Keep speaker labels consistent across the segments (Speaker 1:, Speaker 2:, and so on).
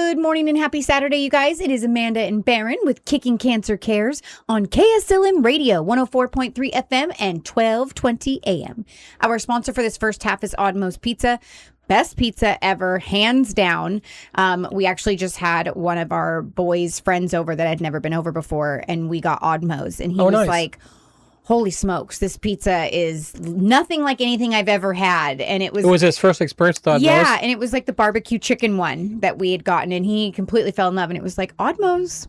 Speaker 1: Good morning and happy Saturday, you guys. It is Amanda and Barron with Kickin Cancer Cares on KSLM Radio, 104.3 FM and 1220 AM. Our sponsor for this first half is Oddmo's Pizza. Best pizza ever, hands down. We actually just had one of our boys' friends over that had never been over before, and we got Oddmo's, and he was like, holy smokes, this pizza is nothing like anything I've ever had. And it was
Speaker 2: his first experience with Oddmo's?
Speaker 1: Yeah, and it was like the barbecue chicken one that we had gotten, and he completely fell in love. And it was like, Oddmo's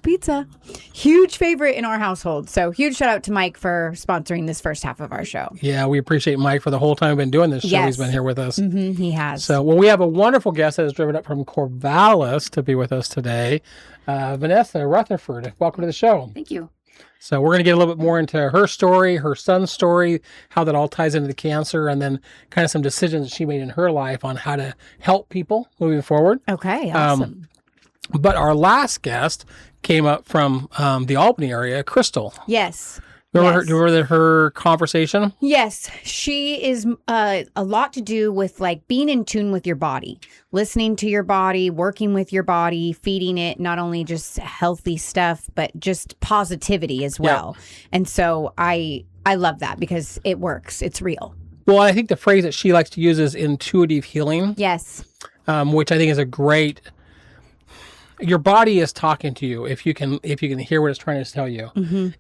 Speaker 1: Pizza. Huge favorite in our household. So huge shout out to Mike for sponsoring this first half of our show.
Speaker 2: Yeah, we appreciate Mike for the whole time we've been doing this show.
Speaker 1: Yes.
Speaker 2: He's been here with us.
Speaker 1: Mm-hmm, he has.
Speaker 2: So, well, we have a wonderful guest that has driven up from Corvallis to be with us today. Vanessa Rutherford, welcome to the show.
Speaker 3: Thank you.
Speaker 2: So we're going to get a little bit more into her story, her son's story, how that all ties into the cancer, and then kind of some decisions she made in her life on how to help people moving forward.
Speaker 1: Okay, awesome.
Speaker 2: But our last guest came up from the Albany area, Crystal.
Speaker 1: Yes.
Speaker 2: Remember her conversation?
Speaker 1: Yes. She is a lot to do with like being in tune with your body, listening to your body, working with your body, feeding it not only just healthy stuff, but just positivity as well. Yeah. And so I love that because it works. It's real.
Speaker 2: Well, I think the phrase that she likes to use is intuitive healing.
Speaker 1: Yes.
Speaker 2: Which I think is a great... Your body is talking to you if you can hear what it's trying to tell you,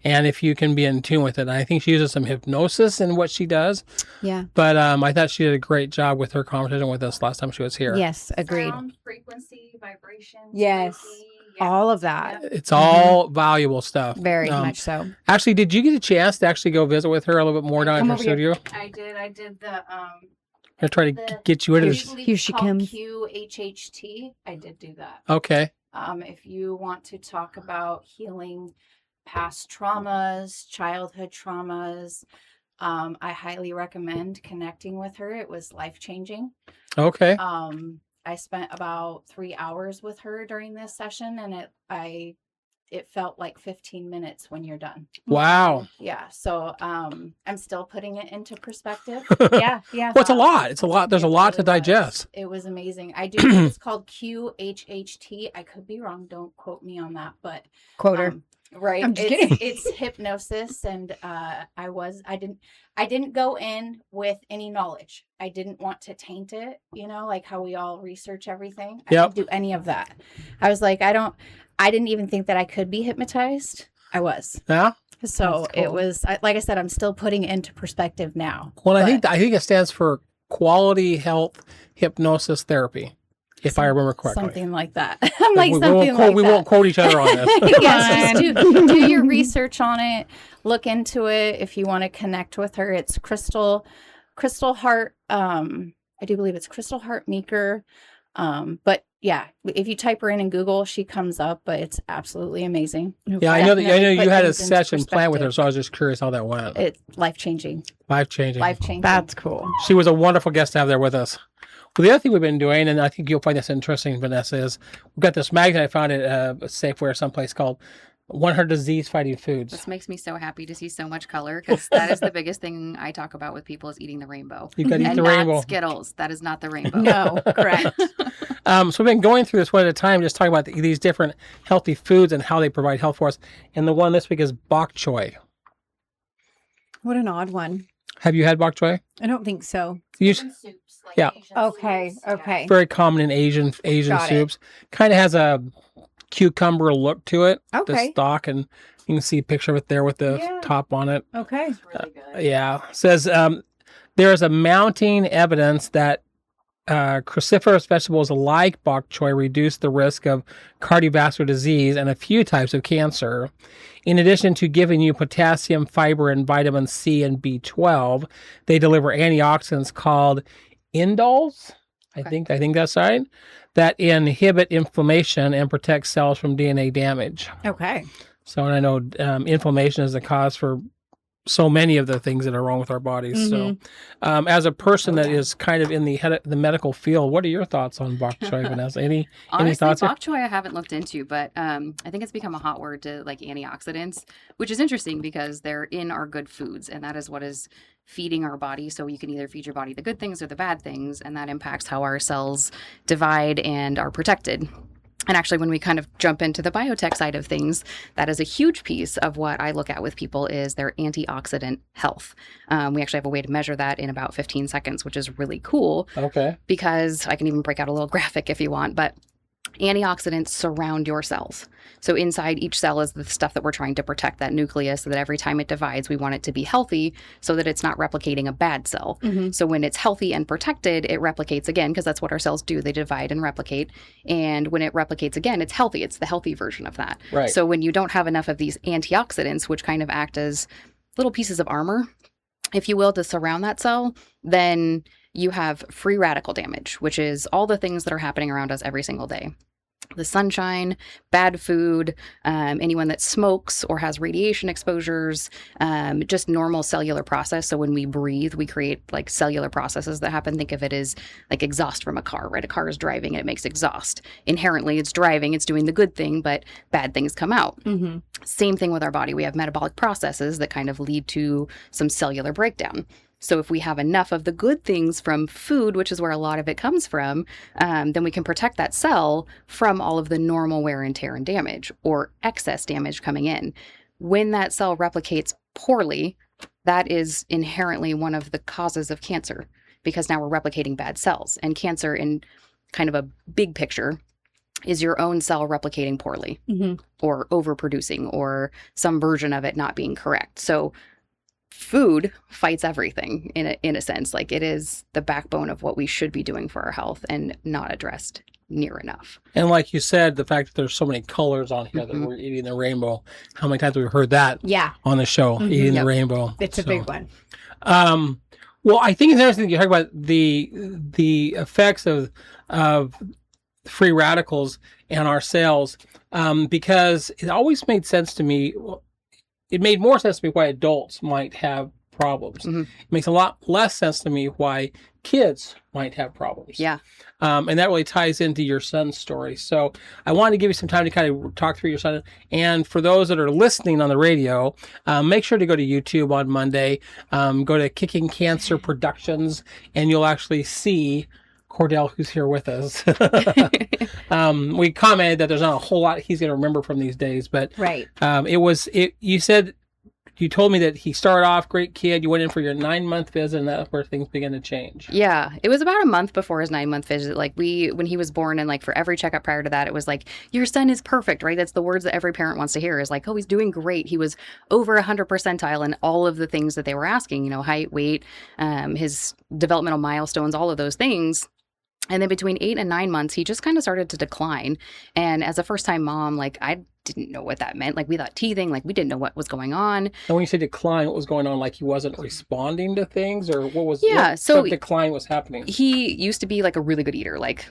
Speaker 2: and if you can be in tune with it. And I think she uses some hypnosis in what she does.
Speaker 1: Yeah.
Speaker 2: But I thought she did a great job with her conversation with us last time she was here.
Speaker 1: Yes, agreed.
Speaker 3: Sound, frequency, vibration.
Speaker 1: Yes.
Speaker 3: Yeah.
Speaker 1: All of that.
Speaker 2: It's all valuable stuff.
Speaker 1: Very much so.
Speaker 2: Actually, did you get a chance to actually go visit with her a little bit more down in her studio?
Speaker 3: I did the
Speaker 2: I try to get you into this.
Speaker 1: Here she comes.
Speaker 3: QHHT. I did do that.
Speaker 2: Okay.
Speaker 3: If you want to talk about healing past traumas, childhood traumas, I highly recommend connecting with her. It was life-changing.
Speaker 2: Okay.
Speaker 3: I spent about 3 hours with her during this session, and it felt like 15 minutes when you're done.
Speaker 2: Wow.
Speaker 3: Yeah. So I'm still putting it into perspective.
Speaker 1: Yeah.
Speaker 2: Well, it's a lot. It's a lot. There's a lot to digest.
Speaker 3: It was amazing. I do think it's called QHHT. I could be wrong. Don't quote me on that, but
Speaker 1: Quote her.
Speaker 3: Right.
Speaker 1: I'm just kidding.
Speaker 3: It's hypnosis, and I didn't go in with any knowledge. I didn't want to taint it, like how we all research everything. I didn't do any of that. I was like, I didn't even think that I could be hypnotized. I was.
Speaker 2: Yeah.
Speaker 3: So cool. It was, like I said, I'm still putting it into perspective now.
Speaker 2: Well, I think it stands for Quality Health Hypnosis Therapy, if I remember correctly.
Speaker 3: Something like that. I'm like, we
Speaker 2: won't quote each other on this.
Speaker 3: Yes, just do your research on it. Look into it. If you want to connect with her, it's Crystal Heart. I do believe it's Crystal Heart Meeker. But yeah, if you type her in Google, she comes up, but it's absolutely amazing.
Speaker 2: Yeah, I know you had a session planned with her, so I was just curious how that went.
Speaker 3: It's life-changing.
Speaker 2: Life-changing.
Speaker 1: That's cool.
Speaker 2: She was a wonderful guest to have there with us. Well, the other thing we've been doing, and I think you'll find this interesting, Vanessa, is we've got this magazine I found at Safeway or someplace called 100 Disease-Fighting Foods.
Speaker 4: This makes me so happy to see so much color, because that is the biggest thing I talk about with people is eating the rainbow.
Speaker 2: You've got to eat
Speaker 4: and
Speaker 2: the
Speaker 4: not
Speaker 2: rainbow.
Speaker 4: Skittles. That is not the rainbow.
Speaker 1: No, correct.
Speaker 2: So we've been going through this one at a time, just talking about these different healthy foods and how they provide health for us. And the one this week is bok choy.
Speaker 1: What an odd one.
Speaker 2: Have you had bok choy?
Speaker 1: I don't think so.
Speaker 3: Soups, like
Speaker 2: Yeah.
Speaker 3: Asian
Speaker 1: Okay.
Speaker 3: soups.
Speaker 1: Okay.
Speaker 2: Very common in Asian
Speaker 1: Got
Speaker 2: soups. Kind of has a cucumber look to it.
Speaker 1: Okay.
Speaker 2: The stalk, and you can see a picture of it there with the top on it.
Speaker 1: Okay.
Speaker 3: It's really good.
Speaker 2: Yeah. It says there is a mounting evidence that cruciferous vegetables like bok choy reduce the risk of cardiovascular disease and a few types of cancer. In addition to giving you potassium, fiber, and vitamin C and B12, they deliver antioxidants called indoles. I think that's right. That inhibit inflammation and protect cells from DNA damage.
Speaker 1: Okay.
Speaker 2: So, and I know inflammation is the cause for so many of the things that are wrong with our bodies. So, as a person that is kind of in the medical field, what are your thoughts on bok choy, Vanessa? Any thoughts?
Speaker 4: Bok choy I haven't looked into, but I think it's become a hot word to like antioxidants, which is interesting because they're in our good foods, and that is what is feeding our body. So you can either feed your body the good things or the bad things, and that impacts how our cells divide and are protected. And actually, when we kind of jump into the biotech side of things, that is a huge piece of what I look at with people is their antioxidant health. We actually have a way to measure that in about 15 seconds, which is really cool.
Speaker 2: Okay.
Speaker 4: Because I can even break out a little graphic if you want, but antioxidants surround your cells. So inside each cell is the stuff that we're trying to protect, that nucleus, so that every time it divides, we want it to be healthy so that it's not replicating a bad cell. So when it's healthy and protected, it replicates again, because that's what our cells do. They divide and replicate. And when it replicates again, it's healthy. It's the healthy version of that.
Speaker 2: Right.
Speaker 4: So when you don't have enough of these antioxidants, which kind of act as little pieces of armor, if you will, to surround that cell, then you have free radical damage, which is all the things that are happening around us every single day. The sunshine, bad food, anyone that smokes or has radiation exposures, just normal cellular process. So when we breathe, we create like cellular processes that happen. Think of it as like exhaust from a car, right? A car is driving and it makes exhaust. Inherently, it's driving, it's doing the good thing, but bad things come out. Same thing with our body. We have metabolic processes that kind of lead to some cellular breakdown. So if we have enough of the good things from food, which is where a lot of it comes from, then we can protect that cell from all of the normal wear and tear and damage or excess damage coming in. When that cell replicates poorly, that is inherently one of the causes of cancer, because now we're replicating bad cells. And cancer, in kind of a big picture, is your own cell replicating poorly or overproducing or some version of it not being correct. So food fights everything in a sense. Like, it is the backbone of what we should be doing for our health and not addressed near enough.
Speaker 2: And like you said, the fact that there's so many colors on here that we're eating the rainbow. How many times have we heard that on the show, eating the rainbow?
Speaker 1: It's a big one.
Speaker 2: Well, I think it's interesting that you talk about the effects of free radicals and our cells, because it always made sense to me. It made more sense to me why adults might have problems. It makes a lot less sense to me why kids might have problems.
Speaker 4: Yeah.
Speaker 2: And that really ties into your son's story. So I wanted to give you some time to kind of talk through your son. And for those that are listening on the radio, make sure to go to YouTube on Monday. Go to Kickin Cancer Productions, and you'll actually see Cordell, who's here with us. We commented that there's not a whole lot he's going to remember from these days, but you told me that he started off great kid. You went in for your 9-month visit, and that's where things began to change.
Speaker 4: Yeah. It was about a month before his 9-month visit. Like, when he was born, and like for every checkup prior to that, it was like, your son is perfect, right? That's the words that every parent wants to hear, is like, oh, he's doing great. He was over 100 percentile in all of the things that they were asking, height, weight, his developmental milestones, all of those things. And then between 8 and 9 months, he just kind of started to decline. And as a first-time mom, like, I didn't know what that meant. Like, we thought teething, like, we didn't know what was going on.
Speaker 2: And when you say decline, what was going on? Like, he wasn't responding to things, or what decline was happening?
Speaker 4: He used to be like a really good eater. Like,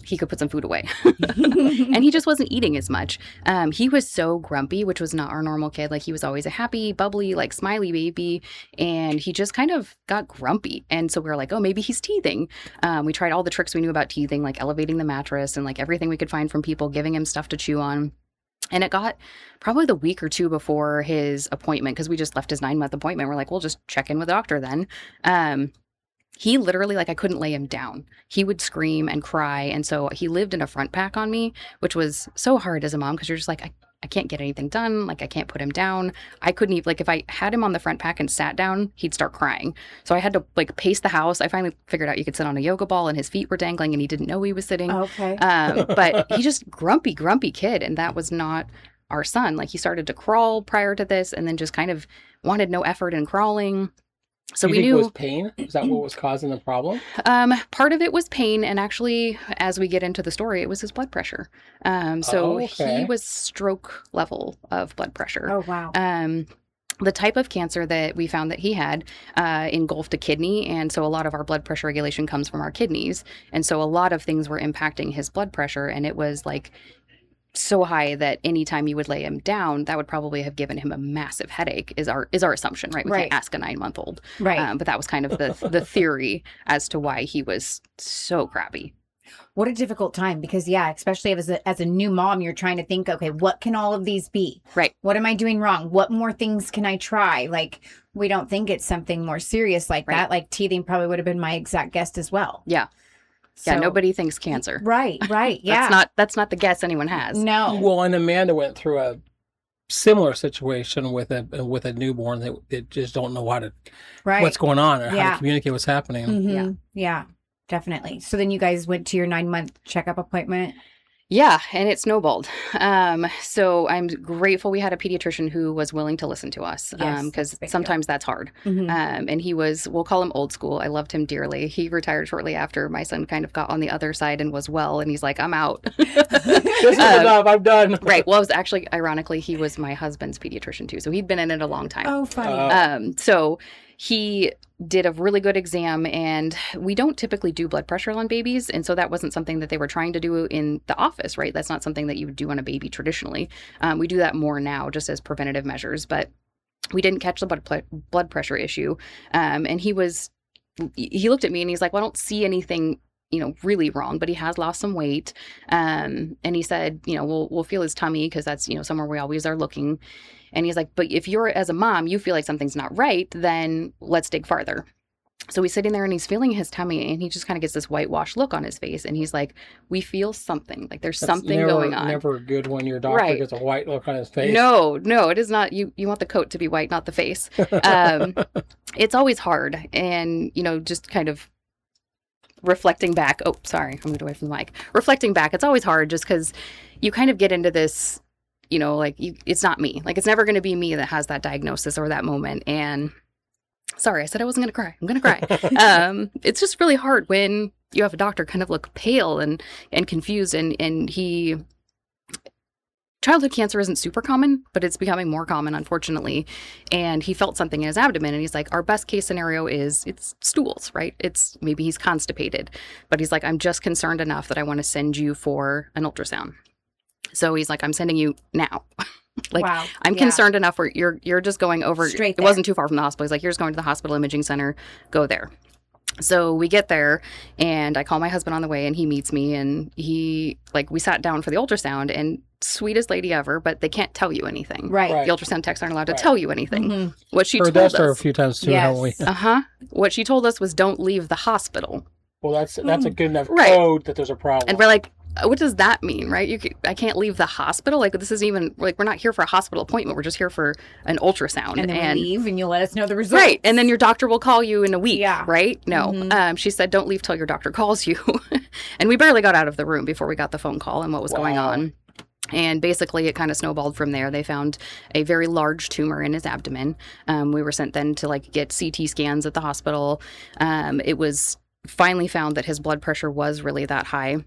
Speaker 4: he could put some food away. And he just wasn't eating as much. He was so grumpy, which was not our normal kid. Like, he was always a happy, bubbly, like, smiley baby. And he just kind of got grumpy. And so we were like, oh, maybe he's teething. We tried all the tricks we knew about teething, like elevating the mattress and like everything we could find from people, giving him stuff to chew on. And it got probably the week or two before his appointment, because we just left his 9-month appointment. We're like, we'll just check in with the doctor then. He literally, like, I couldn't lay him down. He would scream and cry. And so he lived in a front pack on me, which was so hard as a mom, because you're just like, I can't get anything done. Like, I can't put him down. I couldn't even, like, if I had him on the front pack and sat down, he'd start crying. So I had to, like, pace the house. I finally figured out you could sit on a yoga ball, and his feet were dangling, and he didn't know he was sitting.
Speaker 1: Okay.
Speaker 4: But he just grumpy kid. And that was not our son. Like, he started to crawl prior to this, and then just kind of wanted no effort in crawling. So we knew
Speaker 2: it was pain. Is that what was causing the problem?
Speaker 4: Part of it was pain, and actually, as we get into the story, it was his blood pressure. He was stroke level of blood pressure.
Speaker 1: Oh wow.
Speaker 4: The type of cancer that we found that he had engulfed a kidney, and so a lot of our blood pressure regulation comes from our kidneys, and so a lot of things were impacting his blood pressure, and it was like so high that anytime you would lay him down, that would probably have given him a massive headache, is our assumption, right? We can't ask a 9-month-old.
Speaker 1: Right.
Speaker 4: But that was kind of the theory as to why he was so crappy.
Speaker 1: What a difficult time, because especially as a new mom, you're trying to think, okay, what can all of these be?
Speaker 4: Right.
Speaker 1: What am I doing wrong? What more things can I try? Like, we don't think it's something more serious like that. Like teething probably would have been my exact guess as well.
Speaker 4: Yeah.
Speaker 1: So,
Speaker 4: Yeah, nobody thinks cancer.
Speaker 1: Right. Yeah.
Speaker 4: That's not the guess anyone has.
Speaker 1: No.
Speaker 2: Well, and Amanda went through a similar situation with a newborn that they just don't know what's going on or how to communicate what's happening.
Speaker 1: Mm-hmm. Yeah, definitely. So then you guys went to your 9-month checkup appointment.
Speaker 4: Yeah, and it snowballed. So I'm grateful we had a pediatrician who was willing to listen to us, because sometimes that's hard.
Speaker 1: Mm-hmm.
Speaker 4: And he was, we'll call him old school. I loved him dearly. He retired shortly after my son kind of got on the other side and was well, and he's like, I'm out.
Speaker 2: This is enough. I'm done.
Speaker 4: Right. Well, it was actually, ironically, he was my husband's pediatrician too. So he'd been in it a long time.
Speaker 1: Oh, funny.
Speaker 4: So he did a really good exam, and we don't typically do blood pressure on babies. And so that wasn't something that they were trying to do in the office, right? That's not something that you would do on a baby traditionally. We do that more now just as preventative measures, but we didn't catch the blood pressure issue. And he looked at me and he's like, well, I don't see anything, really wrong, but he has lost some weight. And he said, we'll feel his tummy, because that's, somewhere we always are looking. And he's like, but if you're, as a mom, you feel like something's not right, then let's dig farther. So he's sitting there and he's feeling his tummy, and he just kind of gets this whitewashed look on his face. And he's like, we feel something, like there's something going on.
Speaker 2: Never good when your doctor gets a white look on his face.
Speaker 4: No, it is not. You want the coat to be white, not the face. It's always hard. And, just kind of reflecting back. Oh, sorry, I moved away from the mic. Reflecting back, it's always hard just because you kind of get into this, it's not me. Like, it's never going to be me that has that diagnosis or that moment. And sorry, I said I wasn't going to cry. I'm going to cry. It's just really hard when you have a doctor kind of look pale and confused. And childhood cancer isn't super common, but it's becoming more common, unfortunately. And he felt something in his abdomen, and he's like, our best case scenario is it's stools, right? It's maybe he's constipated, but he's like, I'm just concerned enough that I want to send you for an ultrasound. So he's like, I'm sending you now.
Speaker 1: Wow.
Speaker 4: I'm concerned enough where you're just going over.
Speaker 1: Straight
Speaker 4: there. It wasn't too far from the hospital. He's like, you're just going to the hospital imaging center. Go there. So we get there, and I call my husband on the way, and he meets me, and we sat down for the ultrasound, and sweetest lady ever, but they can't tell you anything.
Speaker 1: Right.
Speaker 4: The ultrasound techs aren't allowed to tell you anything.
Speaker 1: Mm-hmm.
Speaker 4: What she told
Speaker 2: us
Speaker 4: us
Speaker 2: a few times too, haven't we?
Speaker 4: What she told us was, don't leave the hospital.
Speaker 2: Well, that's a good enough code that there's a problem.
Speaker 4: And we're like, what does that mean, right? I can't leave the hospital. Like, this isn't even, like, we're not here for a hospital appointment. We're just here for an ultrasound.
Speaker 1: And then we leave, and you'll let us know the results.
Speaker 4: Right. And then your doctor will call you in a week, right? No.
Speaker 1: Mm-hmm.
Speaker 4: She said, don't leave till your doctor calls you. And we barely got out of the room before we got the phone call and what was going on. And basically, it kind of snowballed from there. They found a very large tumor in his abdomen. We were sent then to, get CT scans at the hospital. It was finally found that his blood pressure was really that high.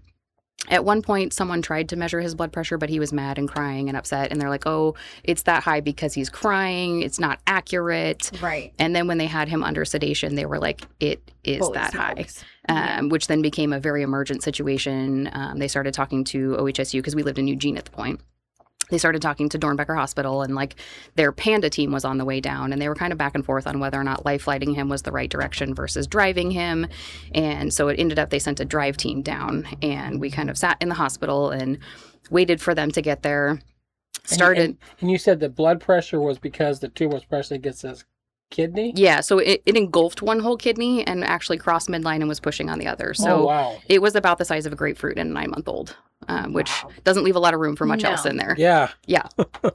Speaker 4: At one point, someone tried to measure his blood pressure, but he was mad and crying and upset. And they're like, oh, it's that high because he's crying. It's not accurate.
Speaker 1: Right.
Speaker 4: And then when they had him under sedation, they were like, it is that high, which then became a very emergent situation. They started talking to OHSU because we lived in Eugene at the point. They started talking to Dornbecker Hospital, and their Panda team was on the way down, and they were kind of back and forth on whether or not life flighting him was the right direction versus driving him. And so it ended up they sent a drive team down, and we kind of sat in the hospital and waited for them to get there. And
Speaker 2: you said the blood pressure was because the tumor was pressing against his kidney?
Speaker 4: Yeah, so it engulfed one whole kidney and actually crossed midline and was pushing on the other. So it was about the size of a grapefruit in a 9-month-old. Which doesn't leave a lot of room for much else in there.
Speaker 2: Yeah.
Speaker 4: Yeah.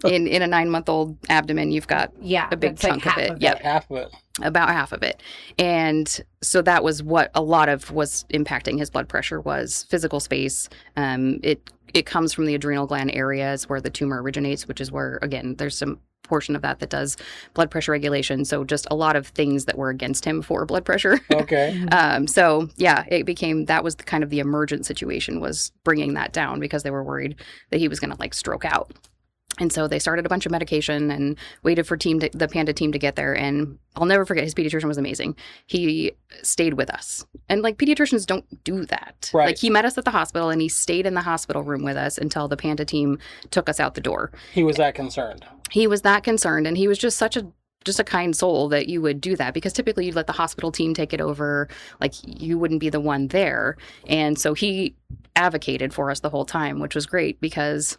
Speaker 4: In a 9-month-old abdomen, you've got a big chunk of it.
Speaker 2: Yep. Half of it.
Speaker 4: About half of it. And so that was what a lot of was impacting his blood pressure was physical space. It comes from the adrenal gland areas where the tumor originates, which is where, again, there's some portion of that does blood pressure regulation. So just a lot of things that were against him for blood pressure.
Speaker 2: Okay.
Speaker 4: So yeah, that was kind of the emergent situation, was bringing that down because they were worried that he was going to stroke out. And so they started a bunch of medication and waited for the Panda team to get there. And I'll never forget, his pediatrician was amazing. He stayed with us. And pediatricians don't do that.
Speaker 2: Right.
Speaker 4: He met us at the hospital, and he stayed in the hospital room with us until the Panda team took us out the door.
Speaker 2: He was that concerned.
Speaker 4: He was that concerned, and he was just such a just a kind soul that you would do that, because typically you'd let the hospital team take it over. Like, you wouldn't be the one there. And so he advocated for us the whole time, which was great because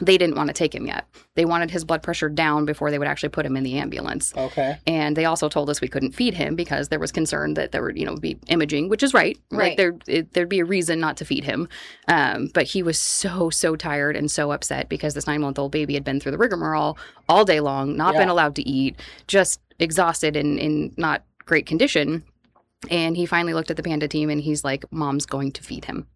Speaker 4: they didn't want to take him yet. They wanted his blood pressure down before they would actually put him in the ambulance.
Speaker 2: Okay.
Speaker 4: And they also told us we couldn't feed him because there was concern that there would, be imaging, which is right.
Speaker 1: Right.
Speaker 4: Like there'd be a reason not to feed him. But he was so tired and so upset because this 9-month-old baby had been through the rigmarole all day long, not been allowed to eat, just exhausted and in not great condition. And he finally looked at the Panda team and he's like, Mom's going to feed him.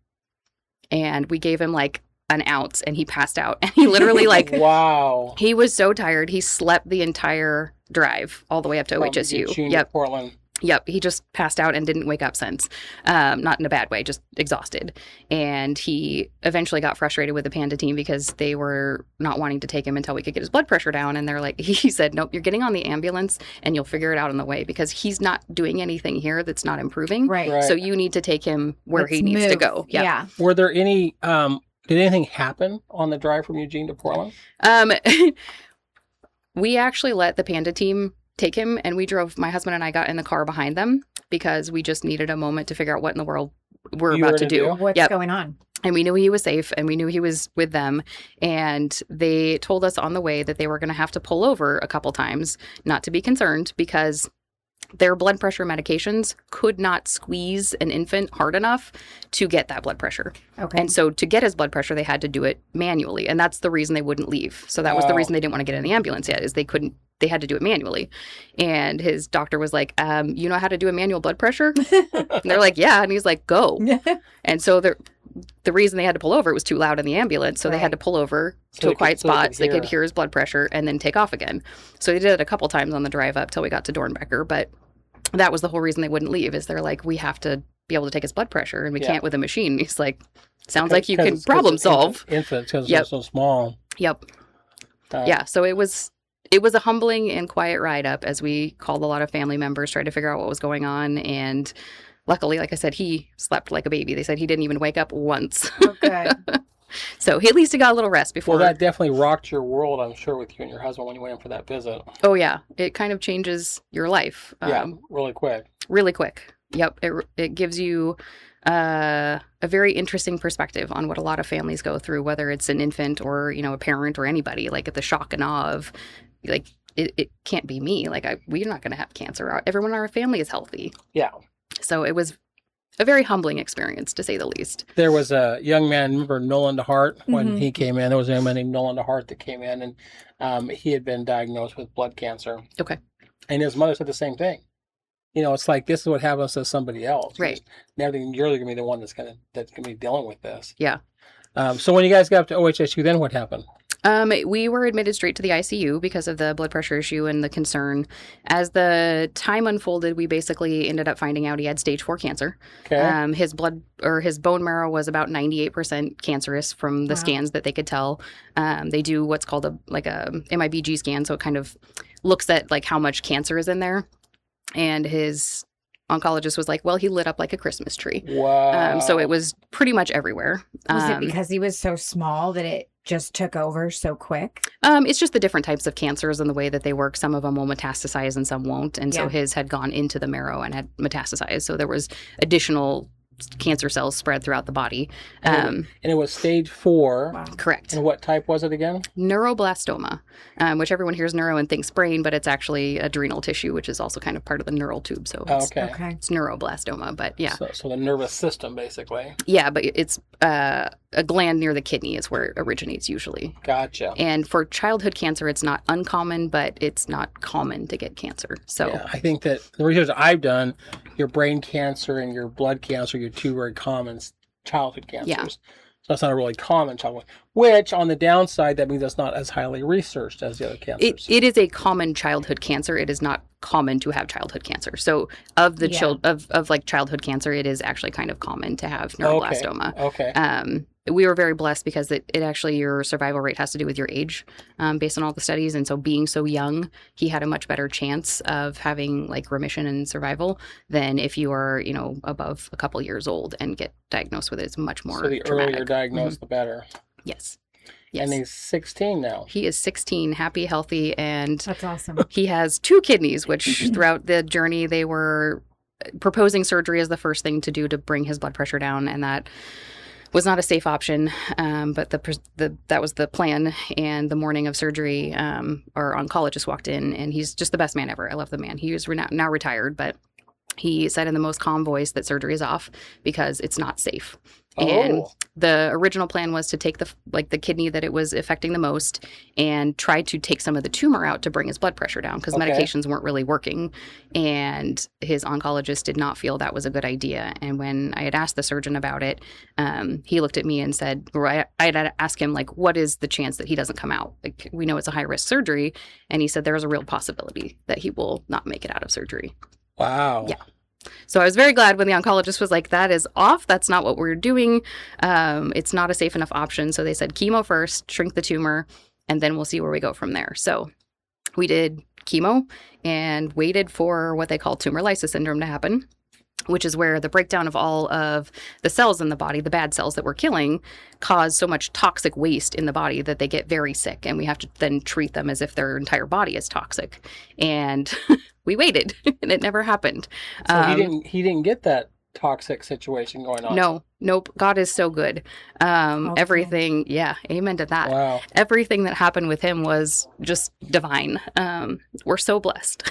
Speaker 4: And we gave him like an ounce and he passed out. And he literally
Speaker 2: wow.
Speaker 4: He was so tired. He slept the entire drive all the way up to OHSU.
Speaker 2: Yep. Portland.
Speaker 4: Yep. He just passed out and didn't wake up since. Not in a bad way, just exhausted. And he eventually got frustrated with the Panda team because they were not wanting to take him until we could get his blood pressure down. And they're like, he said, nope, you're getting on the ambulance and you'll figure it out on the way because he's not doing anything here that's not improving.
Speaker 1: Right.
Speaker 4: So you need to take him where he needs to go. Yep.
Speaker 1: Yeah.
Speaker 2: Were there any, did anything happen on the drive from Eugene to Portland?
Speaker 4: We actually let the Panda team take him, and my husband and I got in the car behind them because we just needed a moment to figure out what in the world we're about to do.
Speaker 1: What's going on?
Speaker 4: And we knew he was safe and we knew he was with them. And they told us on the way that they were going to have to pull over a couple times, not to be concerned, because their blood pressure medications could not squeeze an infant hard enough to get that blood pressure.
Speaker 1: Okay.
Speaker 4: And so to get his blood pressure, they had to do it manually. And that's the reason they wouldn't leave. So that was the reason they didn't want to get in the ambulance yet, is they had to do it manually. And his doctor was like, you know how to do a manual blood pressure? And they're like, yeah. And he's like, go. And so the reason they had to pull over, it was too loud in the ambulance. So they had to pull over to a quiet spot so they could hear his blood pressure and then take off again. So they did it a couple times on the drive up till we got to Dornbecker. But that was the whole reason they wouldn't leave, is they're like, we have to be able to take his blood pressure and we can't with a machine. He's like, sounds like you can problem solve.
Speaker 2: Infants, because they're so small.
Speaker 4: Yep. Yeah. So it was a humbling and quiet ride up as we called a lot of family members, tried to figure out what was going on. And luckily, like I said, he slept like a baby. They said he didn't even wake up once.
Speaker 1: Okay.
Speaker 4: So at least he got a little rest before.
Speaker 2: Well, that definitely rocked your world, I'm sure, with you and your husband when you went in for that visit.
Speaker 4: Oh, yeah. It kind of changes your life.
Speaker 2: Really quick.
Speaker 4: Really quick. Yep. It gives you a very interesting perspective on what a lot of families go through, whether it's an infant or, a parent or anybody, like the shock and awe of, like, it can't be me. Like, we're not going to have cancer. Everyone in our family is healthy. Yeah. So it was a very humbling experience, to say the least.
Speaker 2: There was a young man, remember Nolan DeHart, when he came in? There was a young man named Nolan DeHart that came in, and he had been diagnosed with blood cancer.
Speaker 4: Okay.
Speaker 2: And his mother said the same thing. It's like, this is what happens to somebody else.
Speaker 4: Right.
Speaker 2: Never, you're going to be the one that's going to be dealing with this.
Speaker 4: Yeah.
Speaker 2: So when you guys got up to OHSU, then what happened?
Speaker 4: We were admitted straight to the ICU because of the blood pressure issue and the concern. As the time unfolded, we basically ended up finding out he had stage 4 cancer. Okay. His bone marrow was about 98% cancerous from the scans that they could tell. They do what's called a MIBG scan, so it kind of looks at like how much cancer is in there. And his oncologist was like, well, he lit up like a Christmas tree.
Speaker 2: Wow.
Speaker 4: So it was pretty much everywhere.
Speaker 1: Was it because he was so small that it just took over so quick?
Speaker 4: It's just the different types of cancers and the way that they work. Some of them will metastasize and some won't. And so his had gone into the marrow and had metastasized. So there was additional cancer cells spread throughout the body.
Speaker 2: And it was stage 4.
Speaker 1: Wow.
Speaker 4: Correct.
Speaker 2: And what type was it again?
Speaker 4: Neuroblastoma, which everyone hears neuro and thinks brain, but it's actually adrenal tissue, which is also kind of part of the neural tube. So it's neuroblastoma, but yeah.
Speaker 2: So the nervous system, basically.
Speaker 4: Yeah, but it's a gland near the kidney is where it originates usually.
Speaker 2: Gotcha.
Speaker 4: And for childhood cancer, it's not uncommon, but it's not common to get cancer. So
Speaker 2: yeah, I think that the research I've done, your brain cancer and your blood cancer, your two very common childhood cancers.
Speaker 4: Yeah.
Speaker 2: So that's not a really common childhood, which on the downside, that means it's not as highly researched as the other cancers.
Speaker 4: It is a common childhood cancer. It is not common to have childhood cancer. So of the childhood cancer, it is actually kind of common to have neuroblastoma.
Speaker 2: Okay.
Speaker 4: We were very blessed because it actually, your survival rate has to do with your age, based on all the studies. And so being so young, he had a much better chance of having like remission and survival than if you are, above a couple years old and get diagnosed with it. It's much more
Speaker 2: So the
Speaker 4: traumatic.
Speaker 2: earlier diagnosed, the better.
Speaker 4: Yes. Yes.
Speaker 2: And he's 16 now.
Speaker 4: He is 16, happy, healthy, and
Speaker 1: That's awesome.
Speaker 4: he has 2 kidneys, which throughout the journey they were proposing surgery as the first thing to do to bring his blood pressure down, and that was not a safe option. But that was the plan. And the morning of surgery, our oncologist walked in, and he's just the best man ever. I love the man. He is now retired, but he said in the most calm voice that surgery is off because it's not safe. And the original plan was to take the kidney that it was affecting the most and try to take some of the tumor out to bring his blood pressure down because medications weren't really working. And his oncologist did not feel that was a good idea. And when I had asked the surgeon about it, he looked at me and said, or I had asked him, like, what is the chance that he doesn't come out? Like, we know it's a high risk surgery. And he said there's a real possibility that he will not make it out of surgery.
Speaker 2: Wow.
Speaker 4: Yeah. So I was very glad when the oncologist was like, that is off. That's not what we're doing. It's not a safe enough option. So they said chemo first, shrink the tumor, and then we'll see where we go from there. So we did chemo and waited for what they call tumor lysis syndrome to happen, which is where the breakdown of all of the cells in the body, the bad cells that we're killing, cause so much toxic waste in the body that they get very sick. And we have to then treat them as if their entire body is toxic. And we waited, and it never happened.
Speaker 2: So he didn't get that toxic situation going on.
Speaker 4: No, nope. God is so good. Everything, yeah, amen to that.
Speaker 2: Wow.
Speaker 4: Everything that happened with him was just divine. We're so blessed.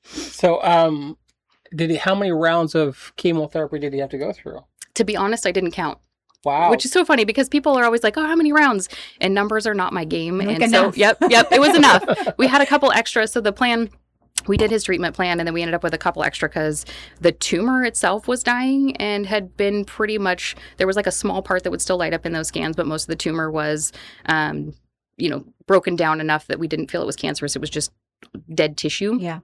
Speaker 2: So, how many rounds of chemotherapy did he have to go through?
Speaker 4: To be honest, I didn't count.
Speaker 2: Wow.
Speaker 4: Which is so funny because people are always like, oh, how many rounds? And numbers are not my game.
Speaker 1: Like
Speaker 4: and
Speaker 1: enough.
Speaker 4: so, yep, it was enough. We had a couple extras. So the plan, we did his treatment plan, and then we ended up with a couple extra because the tumor itself was dying and had been pretty much, there was like a small part that would still light up in those scans, but most of the tumor was, broken down enough that we didn't feel it was cancerous. It was just dead tissue.
Speaker 1: Yeah.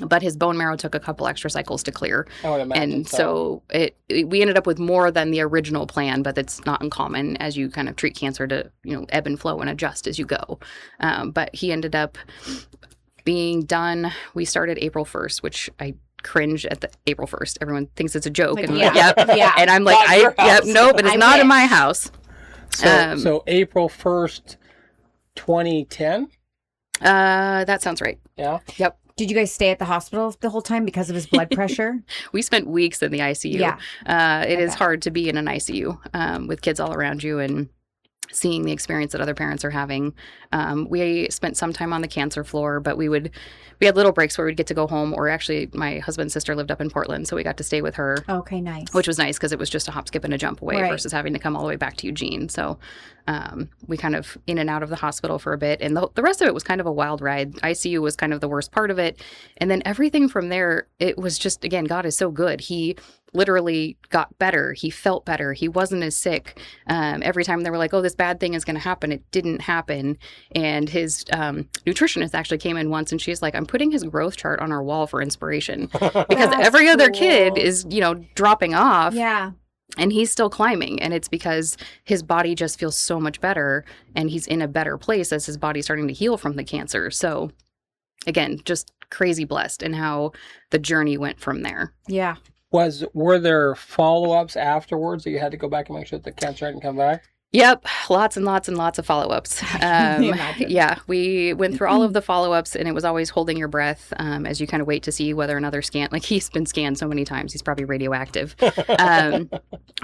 Speaker 4: But his bone marrow took a couple extra cycles to clear.
Speaker 2: I would imagine
Speaker 4: and so we ended up with more than the original plan, but it's not uncommon as you kind of treat cancer to, ebb and flow and adjust as you go. But he ended up being done. We started April 1st, which I cringe at the April 1st. Everyone thinks it's a joke.
Speaker 1: Like,
Speaker 4: And
Speaker 1: yeah.
Speaker 4: yeah. And I'm like, nope, it is not in my house.
Speaker 2: So April 1st, 2010?
Speaker 4: That sounds right.
Speaker 2: Yeah.
Speaker 4: Yep.
Speaker 1: Did you guys stay at the hospital the whole time because of his blood pressure?
Speaker 4: We spent weeks in the ICU.
Speaker 1: Yeah.
Speaker 4: It is hard to be in an ICU with kids all around you and seeing the experience that other parents are having. We spent some time on the cancer floor, but we had little breaks where we'd get to go home, or actually my husband's sister lived up in Portland, so we got to stay with her.
Speaker 1: Okay, nice.
Speaker 4: Which was nice because it was just a hop, skip, and a jump away versus having to come all the way back to Eugene. So we kind of in and out of the hospital for a bit, and the rest of it was kind of a wild ride. ICU was kind of the worst part of it. And then everything from there, it was just, again, God is so good. He literally got better. He felt better. He wasn't as sick. Every time they were like, oh, this bad thing is going to happen, it didn't happen. And his nutritionist actually came in once, and she's like, I'm putting his growth chart on our wall for inspiration because every other kid is, dropping off.
Speaker 1: Yeah.
Speaker 4: And he's still climbing. And it's because his body just feels so much better, and he's in a better place as his body's starting to heal from the cancer. So again, just crazy blessed in how the journey went from there.
Speaker 1: Yeah.
Speaker 2: Were there follow-ups afterwards that you had to go back and make sure that the cancer hadn't come back?
Speaker 4: Yep. Lots and lots and lots of follow-ups. Yeah, we went through all of the follow-ups, and it was always holding your breath as you kind of wait to see whether another scan, like he's been scanned so many times, he's probably radioactive.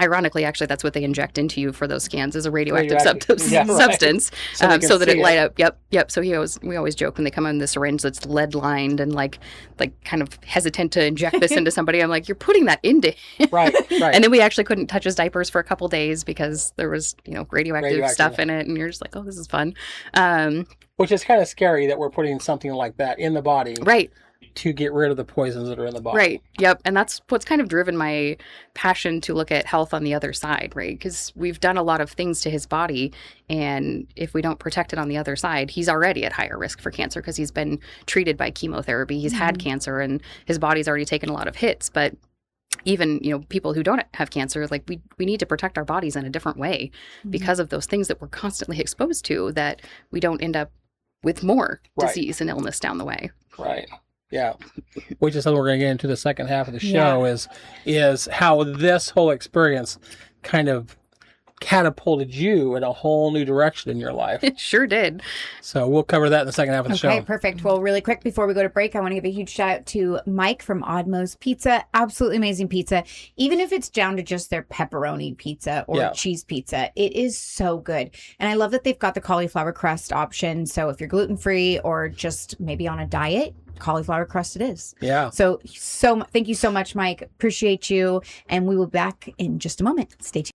Speaker 4: Ironically, actually, that's what they inject into you for those scans is a radioactive substance so that it light up. Yep. So we always joke when they come in the syringe that's lead lined and like kind of hesitant to inject this into somebody. I'm like, you're putting that into him.
Speaker 2: Right.
Speaker 4: And then we actually couldn't touch his diapers for a couple days because there was, radioactive stuff in it, and you're just like, oh, this is fun.
Speaker 2: Which is kind of scary that we're putting something like that in the body.
Speaker 4: Right.
Speaker 2: To get rid of the poisons that are in the body.
Speaker 4: Right. Yep. And that's what's kind of driven my passion to look at health on the other side, right? Because we've done a lot of things to his body, and if we don't protect it on the other side, he's already at higher risk for cancer because he's been treated by chemotherapy. He's had cancer, and his body's already taken a lot of hits, but even, people who don't have cancer, like we need to protect our bodies in a different way because of those things that we're constantly exposed to, that we don't end up with more disease and illness down the way.
Speaker 2: Right. Yeah. Which is something we're going to get into the second half of the show is how this whole experience kind of catapulted you in a whole new direction in your life.
Speaker 4: It sure did.
Speaker 2: So we'll cover that in the second half of the
Speaker 1: Okay,
Speaker 2: show.
Speaker 1: perfect. Well, really quick before we go to break, I want to give a huge shout out to Mike from Oddmo's Pizza. Absolutely amazing pizza. Even if it's down to just their pepperoni pizza or cheese pizza, it is so good. And I love that they've got the cauliflower crust option. So if you're gluten-free or just maybe on a diet, cauliflower crust it is.
Speaker 2: Yeah.
Speaker 1: So thank you so much, Mike. Appreciate you. And we will be back in just a moment. Stay tuned.